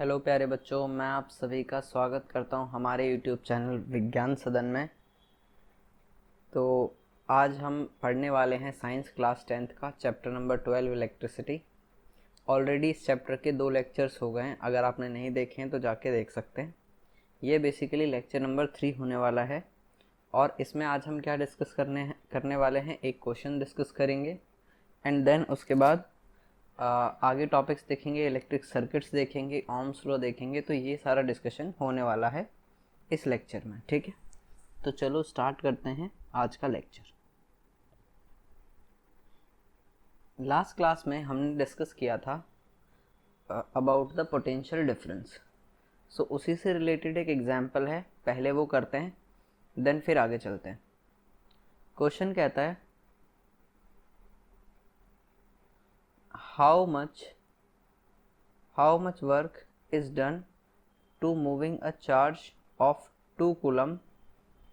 Hello प्यारे बच्चों, मैं आप सभी का स्वागत करता हूं हमारे यूट्यूब चैनल विज्ञान सदन में। तो आज हम पढ़ने वाले हैं साइंस क्लास 10th का चैप्टर नंबर 12 इलेक्ट्रिसिटी। ऑलरेडी इस चैप्टर के 2 लेक्चर्स हो गए हैं, अगर आपने नहीं देखे हैं तो जाके देख सकते हैं। ये बेसिकली लेक्चर नंबर 3 होने वाला है और इसमें आज हम क्या डिस्कस करने वाले हैं, एक क्वेश्चन डिस्कस करेंगे एंड देन उसके बाद आगे टॉपिक्स देखेंगे, इलेक्ट्रिक सर्किट्स देखेंगे, ओम्स लॉ देखेंगे। तो ये सारा डिस्कशन होने वाला है इस लेक्चर में, ठीक है। तो चलो स्टार्ट करते हैं आज का लेक्चर। लास्ट क्लास में हमने डिस्कस किया था अबाउट द पोटेंशियल डिफरेंस। सो उसी से रिलेटेड एक एग्जांपल है, पहले वो करते हैं देन फिर आगे चलते हैं। क्वेश्चन कहता है how much work is done to moving a charge of 2 coulomb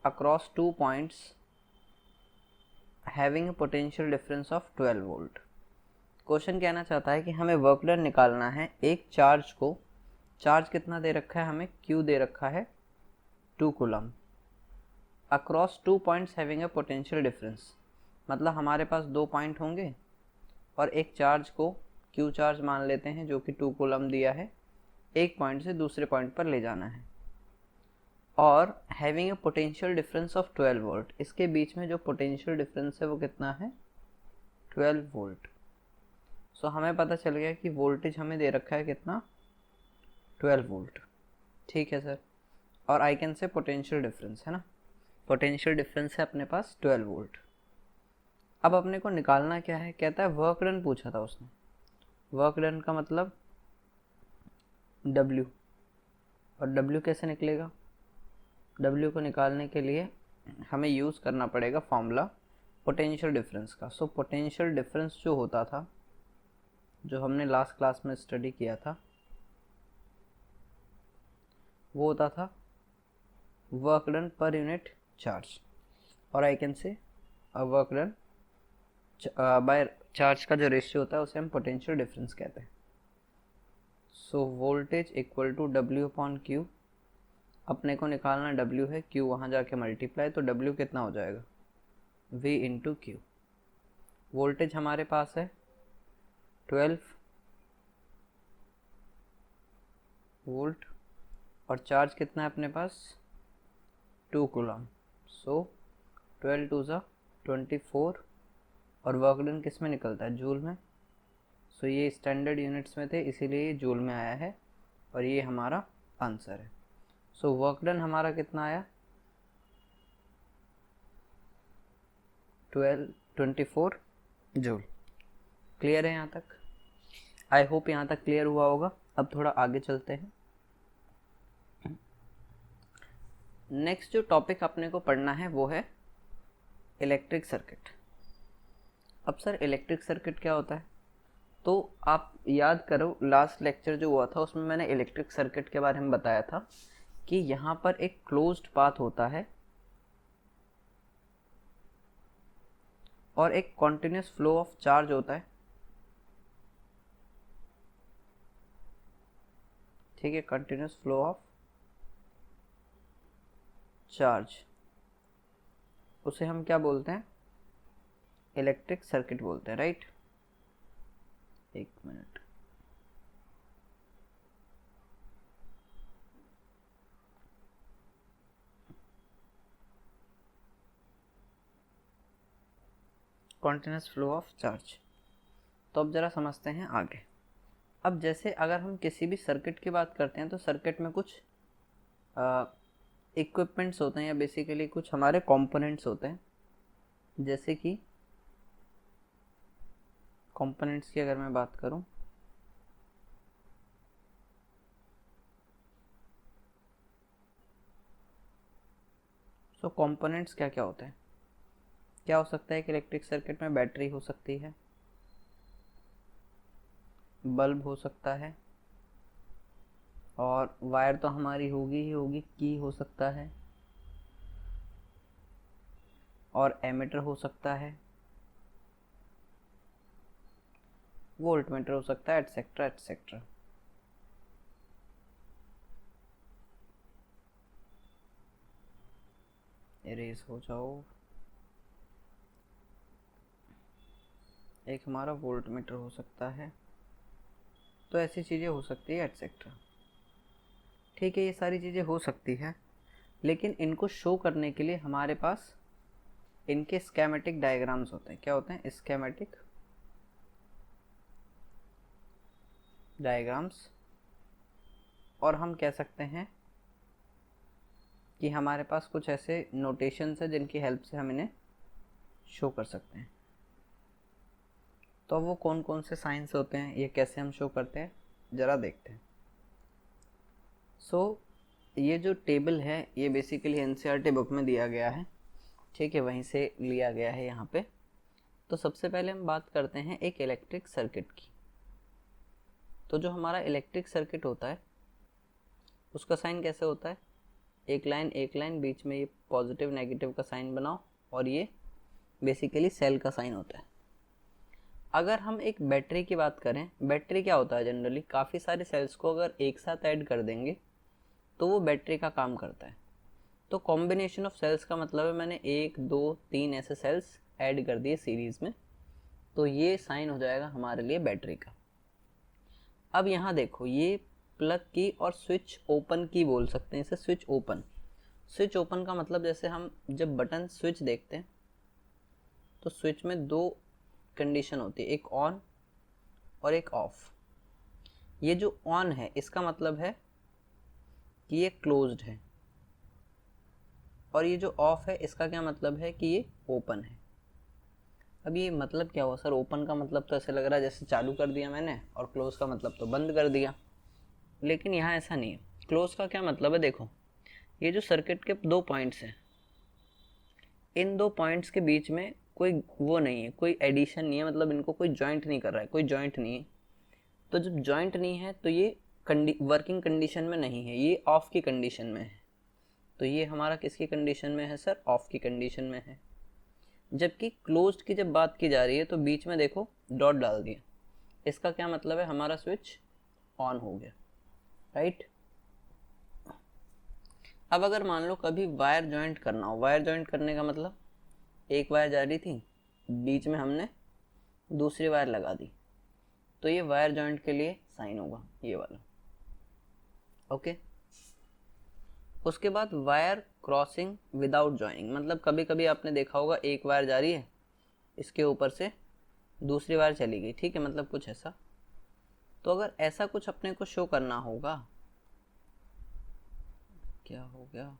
across 2 points having a potential difference of 12 volt। Question कहना चाहता है कि हमें वर्क डन निकालना है एक चार्ज को। चार्ज कितना दे रखा है हमें, Q दे रखा है 2 coulomb across 2 points having a potential difference. मतलब हमारे पास 2 पॉइंट होंगे और एक चार्ज को Q चार्ज मान लेते हैं जो कि 2 कूलम दिया है, एक पॉइंट से दूसरे पॉइंट पर ले जाना है और having a potential difference of 12 volt. इसके बीच में जो पोटेंशियल डिफरेंस है वो कितना है, 12 वोल्ट। सो हमें पता चल गया कि वोल्टेज हमें दे रखा है कितना, 12 वोल्ट, ठीक है सर। और आई कैन से पोटेंशियल डिफरेंस है ना, पोटेंशियल डिफरेंस है अपने पास 12 वोल्ट। अब अपने को निकालना क्या है, कहता है वर्क डन पूछा था उसने। वर्क डन का मतलब W, और W कैसे निकलेगा, W को निकालने के लिए हमें यूज़ करना पड़ेगा फॉर्मूला पोटेंशियल डिफरेंस का। सो पोटेंशियल डिफरेंस जो होता था, जो हमने लास्ट क्लास में स्टडी किया था, वो होता था work done per unit charge, और I can say work done by charge का जो रेशियो होता है उसे हम पोटेंशियल डिफरेंस कहते हैं। So voltage equal to W upon Q। अपने को निकालना W है, Q वहाँ जाके मल्टीप्लाई, तो W कितना हो जाएगा, V इंटू Q। वोल्टेज हमारे पास है 12 वोल्ट और चार्ज कितना है अपने पास, 2 कूलम। सो 12 टू ज़ा 24 और वर्क डन किस में निकलता है, जूल में। सो ये स्टैंडर्ड यूनिट्स में थे इसीलिए ये जूल में आया है और ये हमारा आंसर है। सो वर्क डन हमारा कितना आया, 24 जूल। क्लियर है यहाँ तक, आई होप यहाँ तक क्लियर हुआ होगा। अब थोड़ा आगे चलते हैं। नेक्स्ट जो टॉपिक अपने को पढ़ना है वो है इलेक्ट्रिक सर्किट। अब सर इलेक्ट्रिक सर्किट क्या होता है, तो आप याद करो लास्ट लेक्चर जो हुआ था उसमें मैंने इलेक्ट्रिक सर्किट के बारे में बताया था कि यहाँ पर एक क्लोज्ड पाथ होता है और एक कॉन्टिन्यूस फ्लो ऑफ चार्ज होता है, ठीक है, कंटिन्यूस फ्लो ऑफ चार्ज, उसे हम क्या बोलते हैं, इलेक्ट्रिक सर्किट बोलते हैं, राइट। एक minute, continuous flow of charge. तो अब जरा समझते हैं आगे। अब जैसे अगर हम किसी भी सर्किट की बात करते हैं तो सर्किट में कुछ इक्विपमेंट्स होते हैं या बेसिकली कुछ हमारे कंपोनेंट्स होते हैं। जैसे कि कंपोनेंट्स की अगर मैं बात करूं तो कंपोनेंट्स क्या क्या होते हैं, क्या हो सकता है कि इलेक्ट्रिक सर्किट में बैटरी हो सकती है, बल्ब हो सकता है, और वायर तो हमारी होगी ही होगी, की हो सकता है, और एमीटर हो सकता है, वोल्ट मीटर हो सकता है, एटसेट्रा एटसेट्रा। इरेज हो जाओ। एक हमारा वोल्ट मीटर हो सकता है, तो ऐसी चीज़ें हो सकती है एटसेट्रा। ठीक है, ये सारी चीज़ें हो सकती है, लेकिन इनको शो करने के लिए हमारे पास इनके स्केमेटिक डायग्राम्स होते हैं। क्या होते हैं? Schematic diagrams. और हम कह सकते हैं कि हमारे पास कुछ ऐसे नोटेशंस हैं जिनकी हेल्प से हम इन्हें शो कर सकते हैं। तो वो कौन कौन से साइंस होते हैं, ये कैसे हम शो करते हैं, ज़रा देखते हैं। ये जो टेबल है ये बेसिकली एनसीईआरटी बुक में दिया गया है। ठीक है, वहीं से लिया गया है यहाँ पे। तो सबसे पहले हम बात करते हैं एक इलेक्ट्रिक सर्किट की। तो जो हमारा इलेक्ट्रिक सर्किट होता है उसका साइन कैसे होता है? एक लाइन, बीच में ये पॉजिटिव नेगेटिव का साइन बनाओ, और ये बेसिकली सेल का साइन होता है। अगर हम एक बैटरी की बात करें, बैटरी क्या होता है जनरली, काफ़ी सारे सेल्स को अगर एक साथ ऐड कर देंगे तो वो बैटरी का काम करता है। तो कॉम्बिनेशन ऑफ सेल्स का मतलब है मैंने 1 2 3 ऐसे सेल्स ऐड कर दिए सीरीज़ में, तो ये साइन हो जाएगा हमारे लिए बैटरी का। अब यहाँ देखो, ये प्लग की और स्विच ओपन की बोल सकते हैं इसे, स्विच ओपन। स्विच ओपन का मतलब जैसे हम जब बटन स्विच देखते हैं तो स्विच में दो कंडीशन होती है, एक ऑन और एक ऑफ। ये जो ऑन है इसका मतलब है कि ये क्लोज्ड है, और ये जो ऑफ है इसका क्या मतलब है कि ये ओपन है। अब ये मतलब क्या हुआ सर? ओपन का मतलब तो ऐसे लग रहा है जैसे चालू कर दिया मैंने, और क्लोज का मतलब तो बंद कर दिया, लेकिन यहाँ ऐसा नहीं है। क्लोज का क्या मतलब है? देखो, ये जो सर्किट के दो पॉइंट्स हैं, इन दो पॉइंट्स के बीच में कोई वो नहीं है, कोई एडिशन नहीं है, मतलब इनको कोई जॉइंट नहीं कर रहा है, कोई जॉइंट नहीं है। तो जब जॉइंट नहीं है तो ये वर्किंग कंडीशन में नहीं है, ये ऑफ की कंडीशन में है। तो ये हमारा किसकी कंडीशन में है सर? ऑफ की कंडीशन में है। जबकि क्लोज्ड की जब बात की जा रही है तो बीच में देखो डॉट डाल दिया, इसका क्या मतलब है? हमारा स्विच ऑन हो गया, राइट। अब अगर मान लो कभी वायर जॉइंट करना हो, वायर जॉइंट करने का मतलब एक वायर जा रही थी, बीच में हमने दूसरी वायर लगा दी, तो ये वायर जॉइंट के लिए साइन होगा, ये वाला। ओके। उसके बाद वायर क्रॉसिंग विदाउट जॉइनिंग, मतलब कभी कभी आपने देखा होगा एक वायर जा रही है, इसके ऊपर से दूसरी वायर चली गई, ठीक है, मतलब कुछ ऐसा। तो अगर ऐसा कुछ अपने को शो करना होगा, क्या हो गया,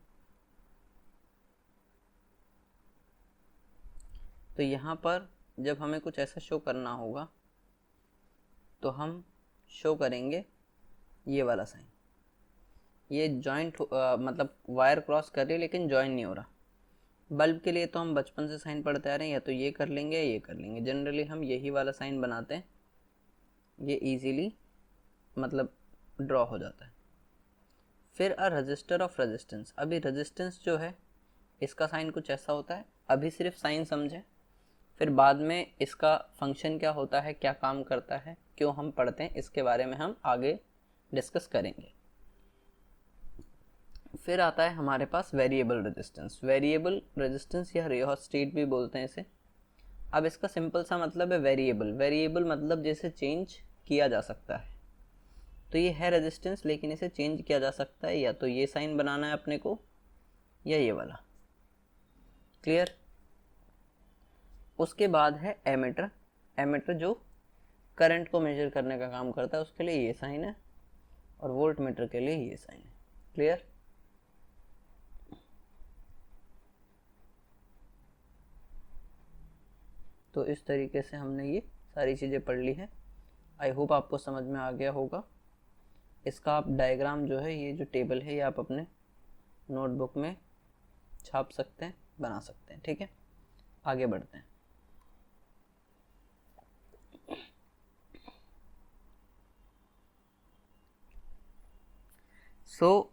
तो यहाँ पर जब हमें कुछ ऐसा शो करना होगा तो हम शो करेंगे ये वाला साइन। ये जॉइंट मतलब वायर क्रॉस कर रही है लेकिन जॉइन नहीं हो रहा। बल्ब के लिए तो हम बचपन से साइन पढ़ते आ रहे हैं, या तो ये कर लेंगे या ये कर लेंगे, जनरली हम यही वाला साइन बनाते हैं, ये इजीली मतलब ड्रॉ हो जाता है। फिर अ रजिस्टर ऑफ रेजिस्टेंस, अभी रेजिस्टेंस जो है इसका साइन कुछ ऐसा होता है, अभी सिर्फ साइन समझे, फिर बाद में इसका फंक्शन क्या होता है, क्या काम करता है, क्यों हम पढ़ते हैं, इसके बारे में हम आगे डिस्कस करेंगे। फिर आता है हमारे पास वेरिएबल रेजिस्टेंस। वेरिएबल रेजिस्टेंस या रियोस्टेट भी बोलते हैं इसे। अब इसका सिंपल सा मतलब है वेरिएबल। वेरिएबल मतलब जैसे चेंज किया जा सकता है, तो ये है रेजिस्टेंस, लेकिन इसे चेंज किया जा सकता है, या तो ये साइन बनाना है अपने को या ये वाला। क्लियर। उसके बाद है एमीटर। एमीटर जो करंट को मेजर करने का काम करता है, उसके लिए ये साइन है, और वोल्ट मीटर के लिए ये साइन है। क्लियर। तो इस तरीके से हमने ये सारी चीज़ें पढ़ ली हैं। आई होप आपको समझ में आ गया होगा। इसका आप डायग्राम जो है, ये जो टेबल है, ये आप अपने नोटबुक में छाप सकते हैं, बना सकते हैं। ठीक है, आगे बढ़ते हैं।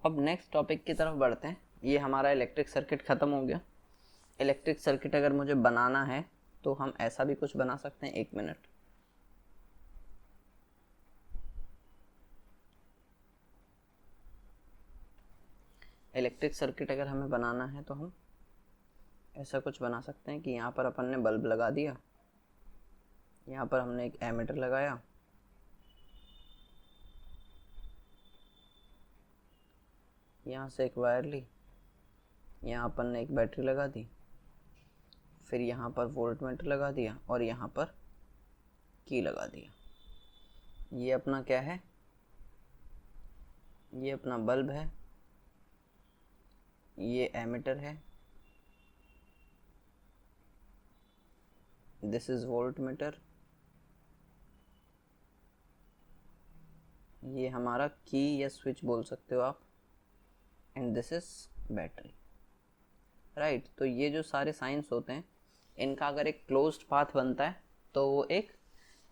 अब नेक्स्ट टॉपिक की तरफ बढ़ते हैं। ये हमारा इलेक्ट्रिक सर्किट ख़त्म हो गया। इलेक्ट्रिक सर्किट अगर मुझे बनाना है तो हम ऐसा भी कुछ बना सकते हैं। 1 मिनट। इलेक्ट्रिक सर्किट अगर हमें बनाना है तो हम ऐसा कुछ बना सकते हैं कि यहाँ पर अपन ने बल्ब लगा दिया, यहाँ पर हमने एक एमीटर लगाया, यहाँ से एक वायर ली, यहाँ अपन ने एक बैटरी लगा दी, फिर यहाँ पर वोल्ट मीटर लगा दिया और यहाँ पर की लगा दिया। ये अपना क्या है, ये अपना बल्ब है, ये एमीटर है, दिस इज वोल्ट मीटर, ये हमारा की या स्विच बोल सकते हो आप, and this is battery, right. तो ये जो सारे साइंस होते हैं इनका अगर एक क्लोज्ड पाथ बनता है तो वो एक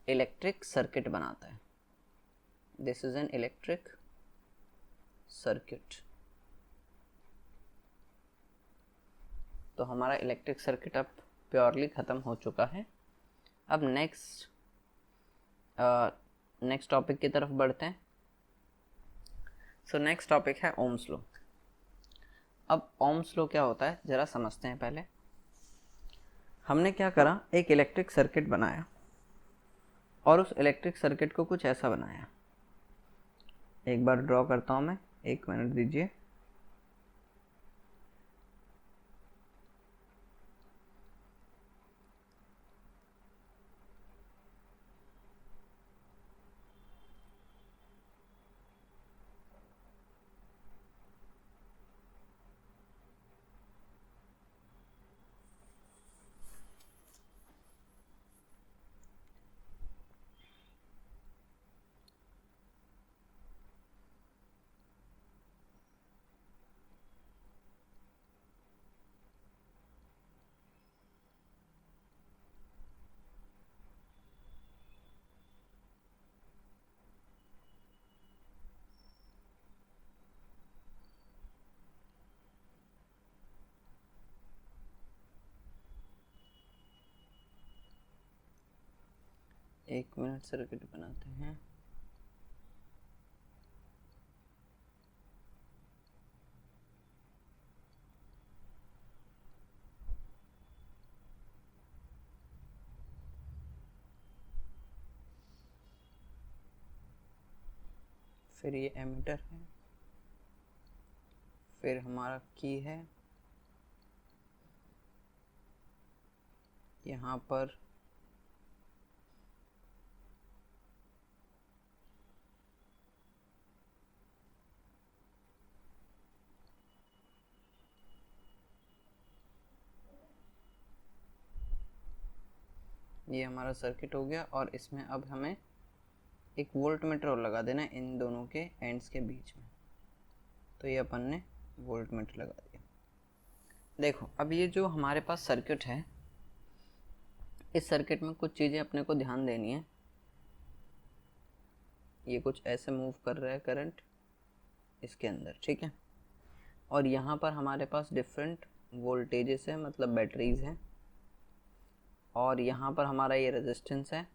इलेक्ट्रिक सर्किट बनाता है। This is an electric circuit. तो हमारा इलेक्ट्रिक सर्किट अब प्योरली ख़त्म हो चुका है। अब नेक्स्ट टॉपिक की तरफ बढ़ते हैं। सो नेक्स्ट टॉपिक है ओम्स लॉ। अब ओम्स लॉ क्या होता है ज़रा समझते हैं। पहले हमने क्या करा, एक इलेक्ट्रिक सर्किट बनाया और उस इलेक्ट्रिक सर्किट को कुछ ऐसा बनाया। एक बार ड्रॉ करता हूँ मैं, 1 मिनट दीजिए। एक मिनट, सर्किट बनाते हैं। फिर ये एमीटर है, फिर हमारा की है, यहाँ पर ये हमारा सर्किट हो गया और इसमें अब हमें एक वोल्ट मीटर और लगा देना है इन दोनों के एंड्स के बीच में। तो ये अपन ने वोल्ट मीटर लगा दिया। देखो अब ये जो हमारे पास सर्किट है, इस सर्किट में कुछ चीज़ें अपने को ध्यान देनी है। ये कुछ ऐसे मूव कर रहा है करंट इसके अंदर, ठीक है। और यहाँ पर हमारे पास डिफरेंट वोल्टेजेस है, मतलब बैटरीज हैं। और यहाँ पर हमारा ये रेजिस्टेंस है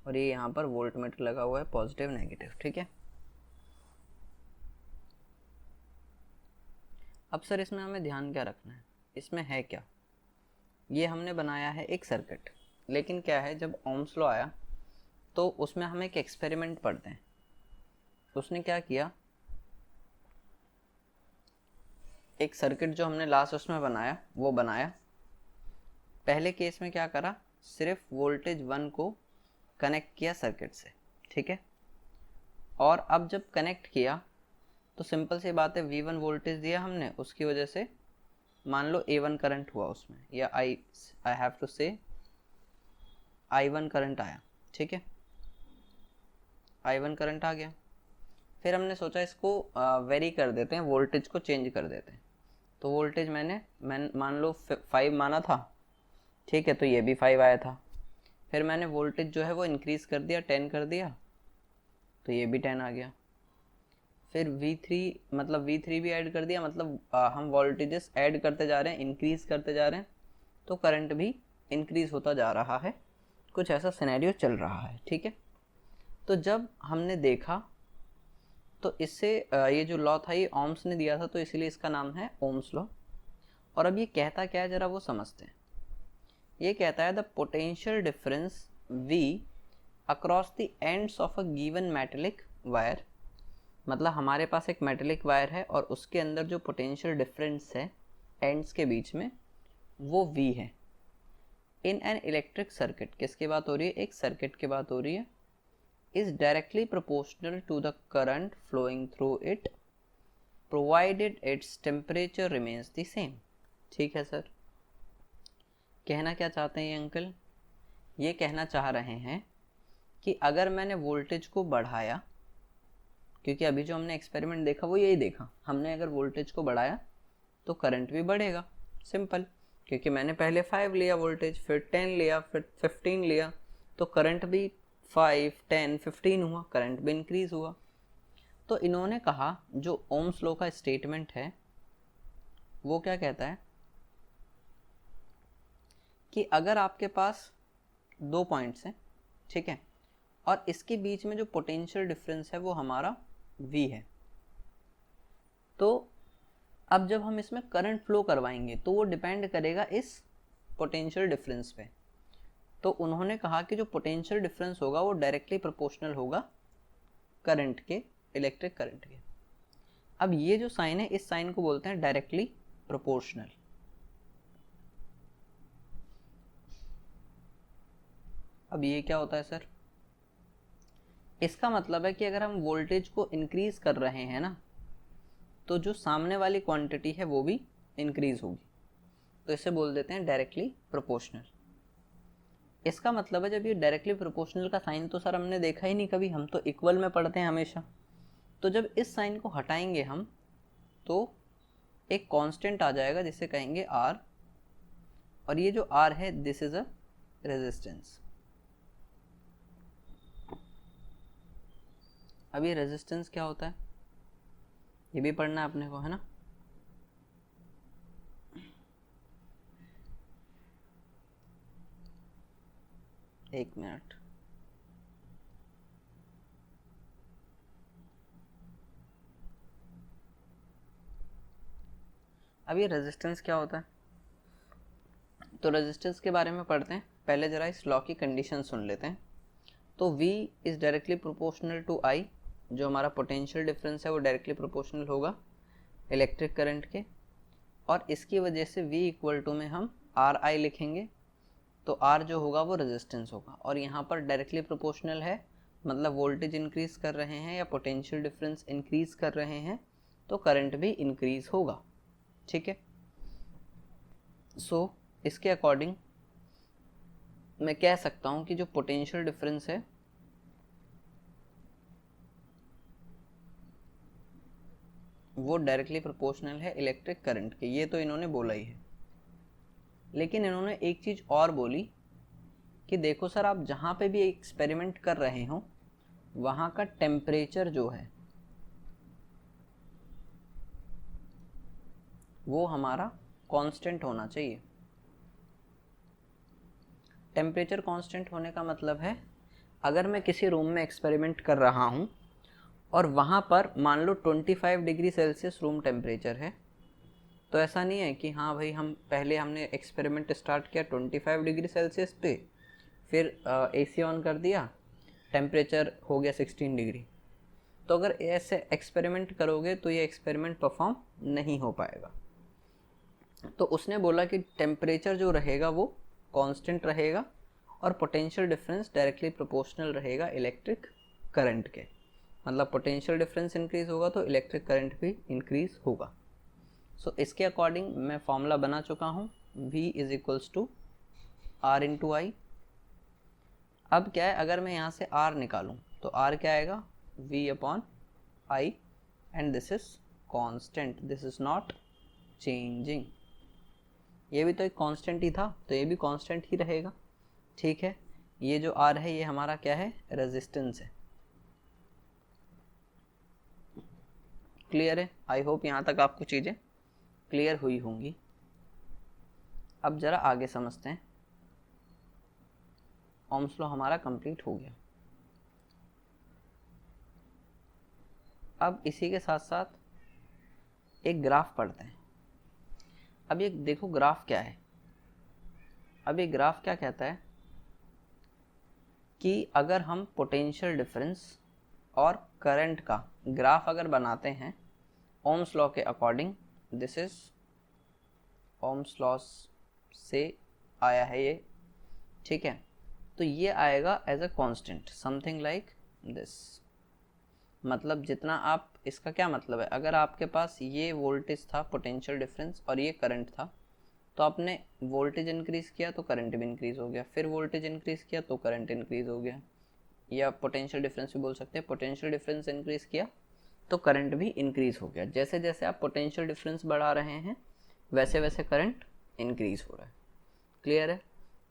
और ये यहाँ पर वोल्ट मीटर लगा हुआ है, पॉजिटिव नेगेटिव, ठीक है। अब सर इसमें हमें ध्यान क्या रखना है, इसमें है क्या। ये हमने बनाया है एक सर्किट, लेकिन क्या है जब ओम्स लॉ आया तो उसमें हम एक एक्सपेरिमेंट पढ़ते हैं। उसने क्या किया, एक सर्किट जो हमने लास्ट उसमें बनाया वो बनाया। पहले केस में क्या करा, सिर्फ वोल्टेज 1 को कनेक्ट किया सर्किट से, ठीक है। और अब जब कनेक्ट किया तो सिंपल सी बात है, V1 वोल्टेज दिया हमने, उसकी वजह से मान लो A1 करंट हुआ उसमें, या आई हैव टू से I1 करंट आया, ठीक है। I1 करंट आ गया। फिर हमने सोचा इसको वेरी कर देते हैं, वोल्टेज को चेंज कर देते हैं। तो वोल्टेज मैंने मान लो 5 माना था, ठीक है, तो ये भी 5 आया था। फिर मैंने वोल्टेज जो है वो इंक्रीज़ कर दिया, 10 कर दिया, तो ये भी 10 आ गया। फिर V3 भी ऐड कर दिया, मतलब हम वोल्टेजेस ऐड करते जा रहे हैं, इंक्रीज़ करते जा रहे हैं, तो करंट भी इंक्रीज़ होता जा रहा है। कुछ ऐसा सिनेरियो चल रहा है, ठीक है। तो जब हमने देखा तो इससे ये जो लॉ था ये ओम्स ने दिया था, तो इसीलिए इसका नाम है ओम्स लॉ। और अब ये कहता क्या है जरा वो समझते हैं। ये कहता है the potential difference V across the ends of a given metallic wire, मतलब हमारे पास एक मेटेलिक वायर है और उसके अंदर जो पोटेंशियल डिफरेंस है एंड्स के बीच में वो V है। इन एन इलेक्ट्रिक सर्किट, किसकी बात हो रही है, एक सर्किट की बात हो रही है, is directly proportional to the current flowing through it provided its temperature remains the same. ठीक है सर, कहना क्या चाहते हैं ये अंकल, ये कहना चाह रहे हैं कि अगर मैंने वोल्टेज को बढ़ाया, क्योंकि अभी जो हमने एक्सपेरिमेंट देखा वो यही देखा, हमने अगर वोल्टेज को बढ़ाया तो करंट भी बढ़ेगा, सिंपल, क्योंकि मैंने पहले 5 लिया वोल्टेज, फिर 10 लिया, फिर 15 लिया, तो करंट भी 5, 10, 15 हुआ, करंट भी इंक्रीज हुआ। तो इन्होंने कहा जो ओम्स लॉ का स्टेटमेंट है वो क्या कहता है कि अगर आपके पास 2 पॉइंट्स हैं, ठीक है, और इसके बीच में जो पोटेंशियल डिफरेंस है वो हमारा V है, तो अब जब हम इसमें करंट फ्लो करवाएंगे तो वो डिपेंड करेगा इस पोटेंशियल डिफरेंस पे। तो उन्होंने कहा कि जो पोटेंशियल डिफरेंस होगा वो डायरेक्टली प्रोपोर्शनल होगा करंट के, इलेक्ट्रिक करंट के। अब ये जो साइन है इस साइन को बोलते हैं डायरेक्टली प्रोपोर्शनल। अब ये क्या होता है सर, इसका मतलब है कि अगर हम वोल्टेज को इंक्रीज कर रहे हैं ना तो जो सामने वाली क्वांटिटी है वो भी इंक्रीज होगी, तो इसे बोल देते हैं डायरेक्टली प्रोपोर्शनल। इसका मतलब है जब ये डायरेक्टली प्रोपोर्शनल का साइन तो सर हमने देखा ही नहीं कभी, हम तो इक्वल में पढ़ते हैं हमेशा, तो जब इस साइन को हटाएंगे हम तो एक कांस्टेंट आ जाएगा जिसे कहेंगे R, और ये जो R है दिस इज अ रेजिस्टेंस। अब ये रेजिस्टेंस क्या होता है ये भी पढ़ना है अपने को, है ना। एक मिनट, अब ये रेजिस्टेंस क्या होता है, तो रेजिस्टेंस के बारे में पढ़ते हैं, पहले जरा इस लॉ की कंडीशन सुन लेते हैं। तो V is directly proportional to I, जो हमारा पोटेंशियल डिफरेंस है वो डायरेक्टली प्रोपोर्शनल होगा इलेक्ट्रिक करंट के, और इसकी वजह से V इक्वल टू में हम RI लिखेंगे, तो R जो होगा वो रेजिस्टेंस होगा, और यहाँ पर डायरेक्टली प्रोपोर्शनल है मतलब वोल्टेज इंक्रीज कर रहे हैं या पोटेंशियल डिफरेंस इंक्रीज कर रहे हैं तो करंट भी इंक्रीज होगा, ठीक है। सो इसके अकॉर्डिंग मैं कह सकता हूँ कि जो पोटेंशियल डिफरेंस है वो डायरेक्टली प्रोपोर्शनल है इलेक्ट्रिक करंट के, ये तो इन्होंने बोला ही है। लेकिन इन्होंने एक चीज़ और बोली कि देखो सर आप जहाँ पे भी एक्सपेरिमेंट कर रहे हो वहाँ का टेम्परेचर जो है वो हमारा कांस्टेंट होना चाहिए। टेम्परेचर कांस्टेंट होने का मतलब है अगर मैं किसी रूम में एक्सपेरिमेंट कर रहा हूँ और वहाँ पर मान लो 25 डिग्री सेल्सियस रूम टेम्परेचर है, तो ऐसा नहीं है कि हाँ भाई हम पहले हमने एक्सपेरिमेंट स्टार्ट किया 25 डिग्री सेल्सियस पे, फिर AC ऑन कर दिया, टेम्परेचर हो गया 16 डिग्री, तो अगर ऐसे एक्सपेरिमेंट करोगे तो ये एक्सपेरिमेंट परफॉर्म नहीं हो पाएगा। तो उसने बोला कि टेम्परेचर जो रहेगा वो कांस्टेंट रहेगा और पोटेंशियल डिफरेंस डायरेक्टली प्रोपोर्शनल रहेगा इलेक्ट्रिक करंट के, मतलब पोटेंशियल डिफरेंस इंक्रीज होगा तो इलेक्ट्रिक करंट भी इंक्रीज होगा। सो इसके अकॉर्डिंग मैं फॉर्मूला बना चुका हूँ, V is equals to R into I. अब क्या है अगर मैं यहाँ से R निकालूँ तो R क्या आएगा, V upon I, and this is constant, this is not changing. ये भी तो एक कांस्टेंट ही था तो ये भी कांस्टेंट ही रहेगा, ठीक है। ये जो R है ये हमारा क्या है, रेजिस्टेंस है। क्लियर है, आई होप यहाँ तक आपको चीज़ें क्लियर हुई होंगी। अब ज़रा आगे समझते हैं। ओम्स लॉ हमारा कंप्लीट हो गया। अब इसी के साथ साथ एक ग्राफ पढ़ते हैं। अब ये देखो ग्राफ क्या है। अब ये ग्राफ क्या कहता है कि अगर हम पोटेंशियल डिफरेंस और करंट का ग्राफ अगर बनाते हैं ओम्स लॉ के according, this is Ohm's law से आया है ये, ठीक है। तो ये आएगा as a constant something like this. मतलब जितना आप, इसका क्या मतलब है, अगर आपके पास ये वोल्टेज था पोटेंशियल डिफरेंस और ये करंट था, तो आपने वोल्टेज इंक्रीज किया तो करंट भी इंक्रीज हो गया, फिर वोल्टेज इंक्रीज किया तो करंट इंक्रीज हो गया, या पोटेंशियल डिफरेंस भी बोल सकते हैं, पोटेंशियल डिफरेंस इंक्रीज किया तो करंट भी इंक्रीज हो गया। जैसे जैसे आप पोटेंशियल डिफरेंस बढ़ा रहे हैं वैसे वैसे करंट इंक्रीज हो रहा है। क्लियर है।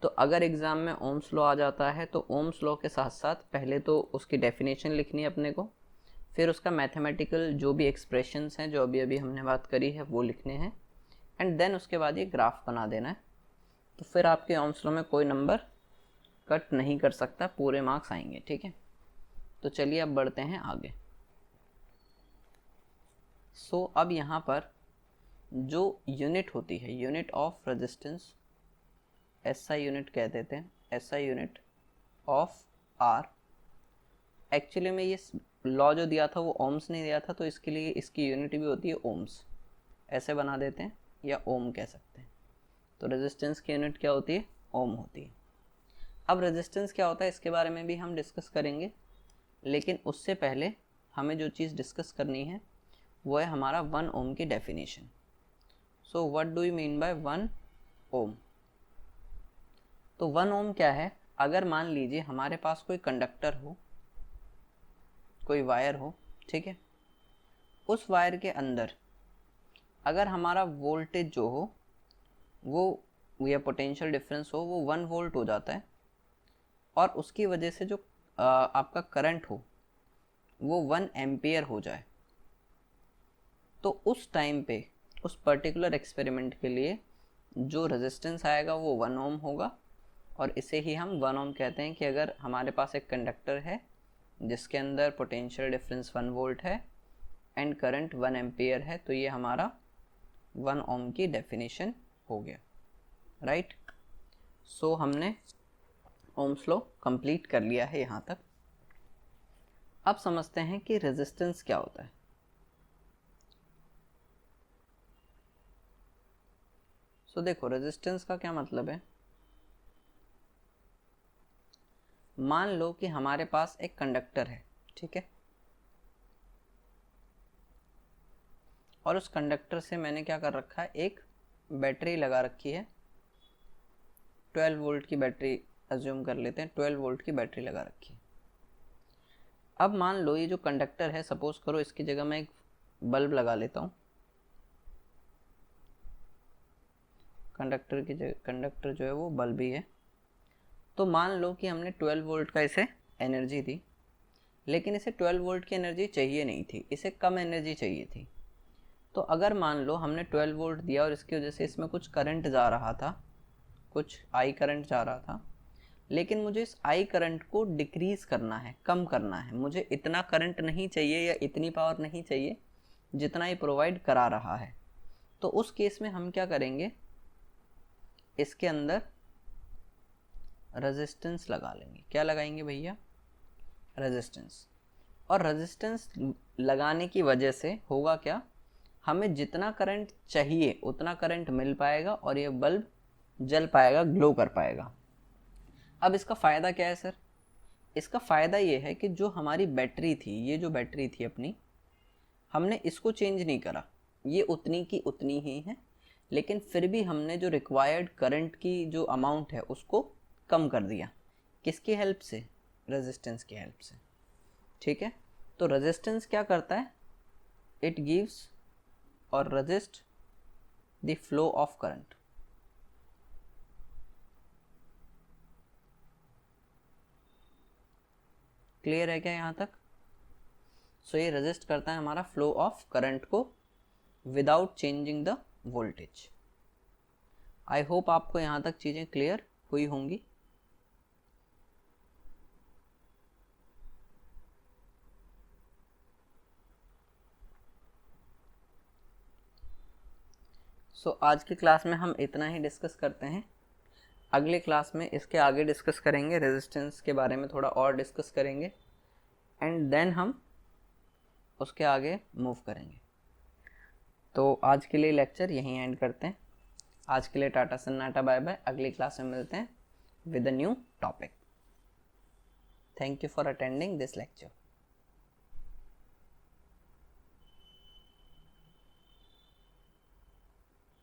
तो अगर एग्जाम में ओम्स लॉ आ जाता है तो ओम्स लॉ के साथ साथ पहले तो उसकी डेफिनेशन लिखनी है अपने को, फिर उसका मैथमेटिकल जो भी एक्सप्रेशंस हैं जो अभी अभी हमने बात करी है वो लिखने हैं, एंड देन उसके बाद ये ग्राफ बना देना है। तो फिर आपके ओम्स लॉ में कोई नंबर कट नहीं कर सकता, पूरे मार्क्स आएंगे, ठीक है। तो चलिए अब बढ़ते हैं आगे। सो अब यहाँ पर जो यूनिट होती है, unit of resistance, SI unit कह देते हैं, SI unit of R. Actually में ये लॉ जो दिया था वो ओम्स नहीं दिया था, तो इसके लिए इसकी यूनिट भी होती है ओम्स, ऐसे बना देते हैं, या ओम कह सकते हैं। तो रेजिस्टेंस की यूनिट क्या होती है, ओम होती है। अब रेजिस्टेंस क्या होता है इसके बारे में भी हम डिस्कस करेंगे, लेकिन उससे पहले हमें जो चीज़ डिस्कस करनी है वो है हमारा 1 ओम की definition. So what do you mean by 1 ओम। तो 1 ओम क्या है, अगर मान लीजिए हमारे पास कोई कंडक्टर हो, कोई वायर हो, ठीक है, उस वायर के अंदर अगर हमारा वोल्टेज जो हो वो या पोटेंशियल डिफरेंस हो वो 1 वोल्ट हो जाता है, और उसकी वजह से जो आपका करंट हो वो 1 एम्पियर हो जाए, तो उस टाइम पे उस पर्टिकुलर एक्सपेरिमेंट के लिए जो रेजिस्टेंस आएगा वो 1 ओम होगा। और इसे ही हम 1 ओम कहते हैं कि अगर हमारे पास एक कंडक्टर है जिसके अंदर पोटेंशियल डिफरेंस 1 वोल्ट है एंड करंट 1 एम्पियर है, तो ये हमारा 1 ओम की डेफिनेशन हो गया, राइट। सो हमने ओम्स लॉ कंप्लीट कर लिया है यहाँ तक। अब समझते हैं कि रेजिस्टेंस क्या होता है। सो देखो रेजिस्टेंस का क्या मतलब है। मान लो कि हमारे पास एक कंडक्टर है, ठीक है, और उस कंडक्टर से मैंने क्या कर रखा है, एक बैटरी लगा रखी है, 12 वोल्ट की बैटरी अज्यूम कर लेते हैं, 12 वोल्ट की बैटरी लगा रखी है। अब मान लो ये जो कंडक्टर है, सपोज करो इसकी जगह मैं एक बल्ब लगा लेता हूँ, कंडक्टर जो है वो बल्ब ही है। तो मान लो कि हमने 12 वोल्ट का इसे एनर्जी दी, लेकिन इसे 12 वोल्ट की एनर्जी चाहिए नहीं थी, इसे कम एनर्जी चाहिए थी। तो अगर मान लो हमने 12 वोल्ट दिया और इसकी वजह से इसमें कुछ करंट जा रहा था, कुछ आई करंट जा रहा था, लेकिन मुझे इस आई करंट को डिक्रीज करना है, कम करना है, मुझे इतना करंट नहीं चाहिए या इतनी पावर नहीं चाहिए जितना ये प्रोवाइड करा रहा है। तो उस केस में हम क्या करेंगे, इसके अंदर रेजिस्टेंस लगा लेंगे। क्या लगाएंगे भैया, रेजिस्टेंस। और रेजिस्टेंस लगाने की वजह से होगा क्या, हमें जितना करंट चाहिए उतना करंट मिल पाएगा और ये बल्ब जल पाएगा, ग्लो कर पाएगा। अब इसका फ़ायदा क्या है सर, इसका फ़ायदा ये है कि जो हमारी बैटरी थी, ये जो बैटरी थी अपनी, हमने इसको चेंज नहीं करा, ये उतनी की उतनी ही है, लेकिन फिर भी हमने जो रिक्वायर्ड करंट की जो अमाउंट है उसको कम कर दिया। किसकी हेल्प से, रेजिस्टेंस की हेल्प से, ठीक है। तो रेजिस्टेंस क्या करता है, इट गिव्स और resist the flow of current. Clear है क्या यहाँ तक। सो ये रेजिस्ट करता है हमारा फ्लो ऑफ करंट को without changing the voltage. I hope आपको यहाँ तक चीज़ें क्लियर हुई होंगी। सो आज की क्लास में हम इतना ही डिस्कस करते हैं। अगले क्लास में इसके आगे डिस्कस करेंगे, रेजिस्टेंस के बारे में थोड़ा और डिस्कस करेंगे एंड देन हम उसके आगे मूव करेंगे। तो आज के लिए लेक्चर यहीं एंड करते हैं। आज के लिए टाटा सन्नाटा, बाय बाय। अगली क्लास में मिलते हैं with a new topic. Thank you for attending this lecture.